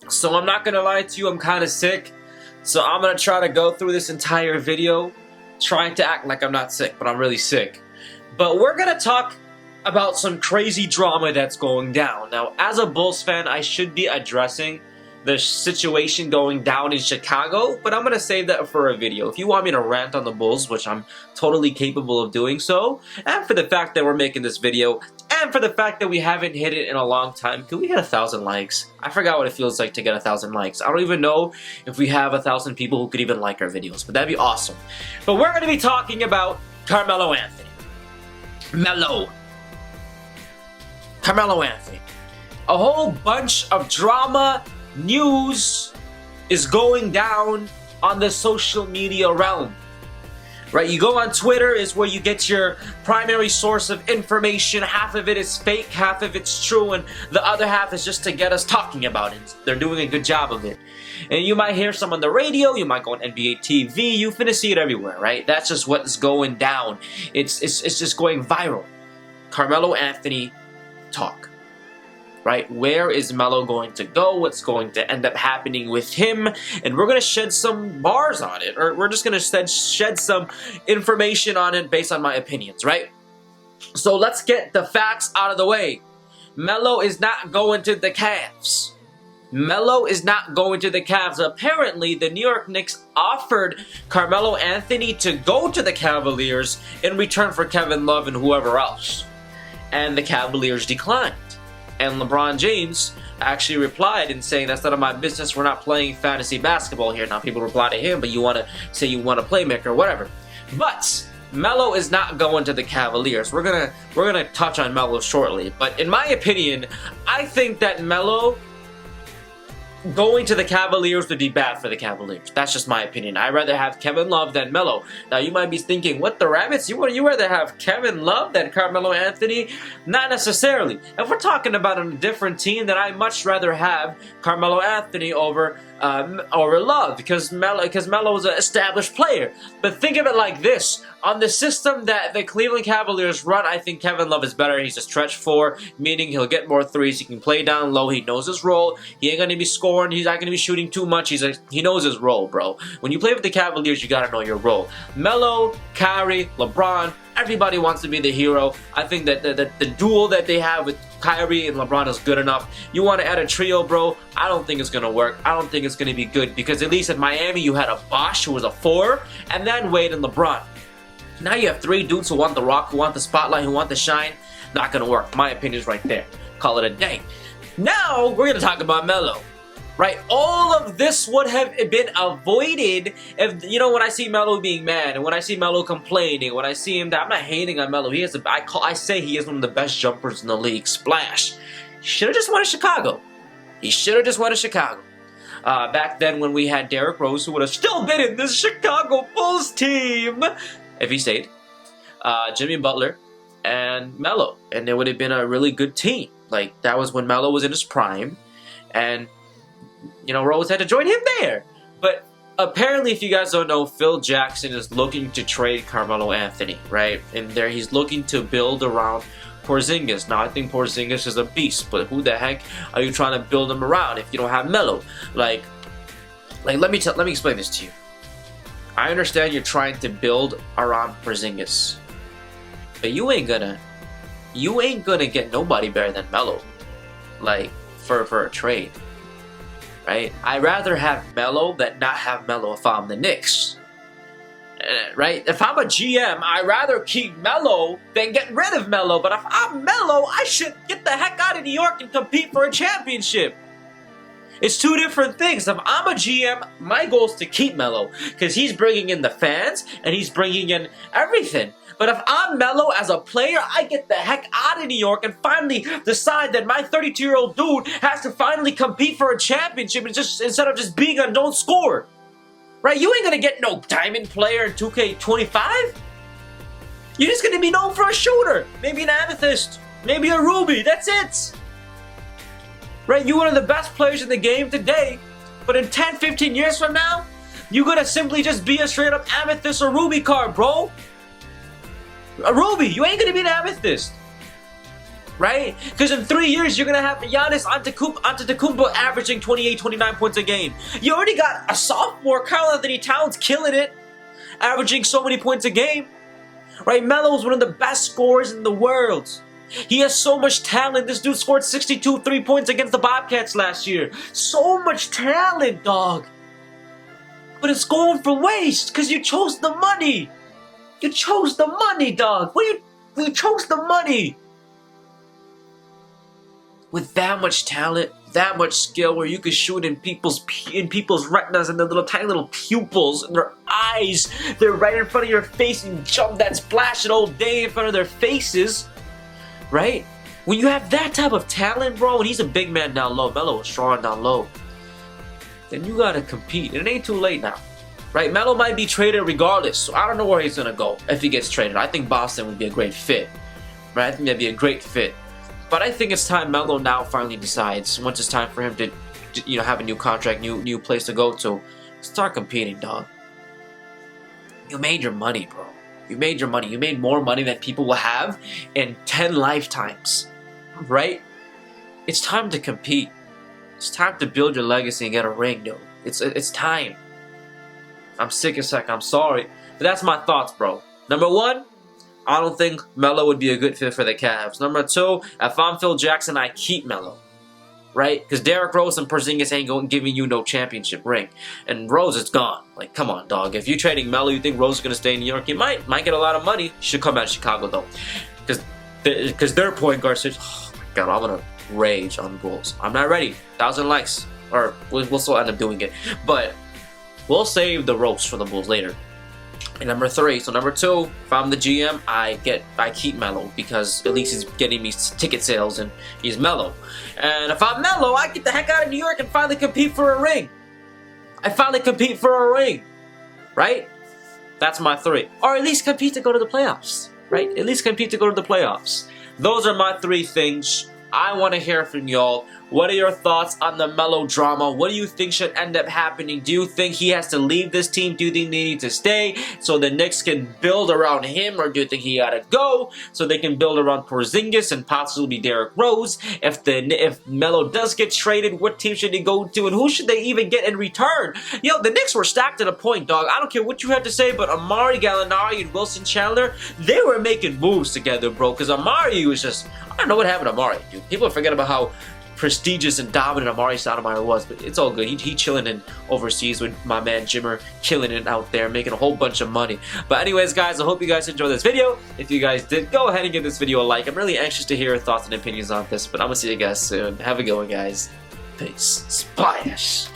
So I'm not gonna lie to you, I'm kind of sick. So I'm gonna try to go through this entire video trying to act like I'm not sick, but I'm really sick. But we're gonna talk about some crazy drama that's going down. Now, as a Bulls fan, I should be addressing the situation going down in Chicago, but I'm gonna save that for a video. If you want me to rant on the Bulls, which I'm totally capable of doing so, and for the fact that we're making this video, and for the fact that we haven't hit it in a long time, can we get 1,000 likes? I forgot what it feels like to get 1,000 likes. I don't even know if we have 1,000 people who could even like our videos, but that'd be awesome. But we're gonna be talking about Carmelo Anthony. Carmelo Anthony. A whole bunch of drama, news is going down on the social media realm. Right, you go on Twitter is where you get your primary source of information. Half of it is fake, half of it's true, and the other half is just to get us talking about it. They're doing a good job of it. And you might hear some on the radio, you might go on NBA TV, you finna see it everywhere, right? That's just what's going down. It's just going viral. Carmelo Anthony talk. Right? Where is Melo going to go? What's going to end up happening with him? And we're going to shed some bars on it. Or we're just going to shed some information on it based on my opinions, right? So let's get the facts out of the way. Melo is not going to the Cavs. Melo is not going to the Cavs. Apparently, the New York Knicks offered Carmelo Anthony to go to the Cavaliers in return for Kevin Love and whoever else. And the Cavaliers declined. And LeBron James actually replied in saying, that's none of my business, we're not playing fantasy basketball here. Now people reply to him, but you want to say you want a playmaker or whatever. But Melo is not going to the Cavaliers. We're gonna touch on Melo shortly. But in my opinion, I think that Melo going to the Cavaliers would be bad for the Cavaliers. That's just my opinion. I'd rather have Kevin Love than Melo. Now you might be thinking, what the rabbits? You rather have Kevin Love than Carmelo Anthony? Not necessarily. If we're talking about a different team, then I'd much rather have Carmelo Anthony over Love because Melo is an established player. But think of it like this. On the system that the Cleveland Cavaliers run, I think Kevin Love is better. He's a stretch four, meaning he'll get more threes. He can play down low. He knows his role. He ain't going to be scoring. He's not going to be shooting too much. He knows his role, bro. When you play with the Cavaliers, you got to know your role. Melo, Kyrie, LeBron, everybody wants to be the hero. I think that the duel that they have with Kyrie and LeBron is good enough. You want to add a trio, bro? I don't think it's going to work. I don't think it's going to be good because at least in Miami, you had a Bosh who was a 4, and then Wade and LeBron. Now you have 3 dudes who want the rock, who want the spotlight, who want the shine. Not going to work. My opinion is right there. Call it a day. Now, we're going to talk about Melo. Right? All of this would have been avoided if, when I see Melo being mad, and when I see Melo complaining, when I see him, I'm not hating on Melo. I say he is one of the best jumpers in the league. Splash. He should have just won in Chicago. He should have just won in Chicago. Back then when we had Derrick Rose, who would have still been in this Chicago Bulls team if he stayed, Jimmy Butler, and Melo. And it would have been a really good team. Like, that was when Melo was in his prime, and Rose had to join him there. But apparently, if you guys don't know, Phil Jackson is looking to trade Carmelo Anthony, right? And there he's looking to build around Porzingis. Now, I think Porzingis is a beast, but who the heck are you trying to build him around if you don't have Melo? Like let me explain this to you. I understand you're trying to build around Porzingis, but you ain't gonna get nobody better than Melo, like for a trade. Right? I'd rather have Melo than not have Melo if I'm the Knicks. Right? If I'm a GM, I'd rather keep Melo than get rid of Melo. But if I'm Melo, I should get the heck out of New York and compete for a championship. It's two different things. If I'm a GM, my goal is to keep Melo because he's bringing in the fans and he's bringing in everything. But if I'm Melo as a player, I get the heck out of New York and finally decide that my 32-year-old dude has to finally compete for a championship instead of just being a known scorer. Right? You ain't gonna get no diamond player in 2K25. You're just gonna be known for a shooter. Maybe an amethyst. Maybe a ruby. That's it. Right? You're one of the best players in the game today. But in 10, 15 years from now, you're gonna simply just be a straight up amethyst or ruby card, bro. A ruby, you ain't gonna be an amethyst. right? Because in 3 years, you're going to have Giannis Antetokounmpo averaging 28, 29 points a game. You already got a sophomore, Karl Anthony Towns, killing it, averaging so many points a game, right? Melo is one of the best scorers in the world. He has so much talent. This dude scored 62 3-points against the Bobcats last year. So much talent, dog. But it's going for waste because you chose the money. You chose the money, dog. You chose the money. With that much talent, that much skill, where you could shoot in people's retinas and their little tiny little pupils and their eyes. They're right in front of your face and jump that splashing all day in front of their faces. Right? When you have that type of talent, bro, and he's a big man down low, Melo is strong down low, then you gotta compete. And it ain't too late now. Right? Melo might be traded regardless, so I don't know where he's gonna go if he gets traded. I think Boston would be a great fit. Right? I think that'd be a great fit. But I think it's time Melo now finally decides, once it's time for him to have a new contract, new place to go to, start competing, dog. You made your money, bro. You made your money. You made more money than people will have in 10 lifetimes, right? It's time to compete. It's time to build your legacy and get a ring, dude. It's time. I'm sick as heck. I'm sorry. But that's my thoughts, bro. Number 1, I don't think Melo would be a good fit for the Cavs. Number 2, if I'm Phil Jackson, I keep Melo. Right? Because Derrick Rose and Porzingis ain't giving you no championship ring. And Rose is gone. Like, come on, dog. If you're trading Melo, you think Rose is going to stay in New York? He might get a lot of money. He should come out of Chicago, though. Because their point guard says, oh my God, I'm going to rage on the Bulls. I'm not ready. 1,000 likes. Or we'll still end up doing it. But we'll save the roast for the Bulls later. And number 3, so number 2, if I'm the GM, I keep Melo because at least he's getting me ticket sales and he's Melo. And if I'm Melo, I get the heck out of New York and finally compete for a ring. I finally compete for a ring, right? That's my 3. Or at least compete to go to the playoffs, right? At least compete to go to the playoffs. Those are my 3 things. I want to hear from y'all. What are your thoughts on the Melo drama? What do you think should end up happening? Do you think he has to leave this team? Do you think they need to stay so the Knicks can build around him? Or do you think he gotta go so they can build around Porzingis and possibly Derrick Rose? If Melo does get traded, what team should he go to? And who should they even get in return? Yo, the Knicks were stacked at a point, dog. I don't care what you have to say, but Amari Gallinari and Wilson Chandler, they were making moves together, bro. Because Amari was just, I don't know what happened to Amari, dude. People forget about how prestigious and dominant Amari Stoudemire was, but it's all good. He chilling in overseas with my man Jimmer, killing it out there, making a whole bunch of money. But anyways, guys, I hope you guys enjoyed this video. If you guys did, go ahead and give this video a like. I'm really anxious to hear your thoughts and opinions on this, but I'm gonna see you guys soon. Have a good one, guys. Peace. Splash.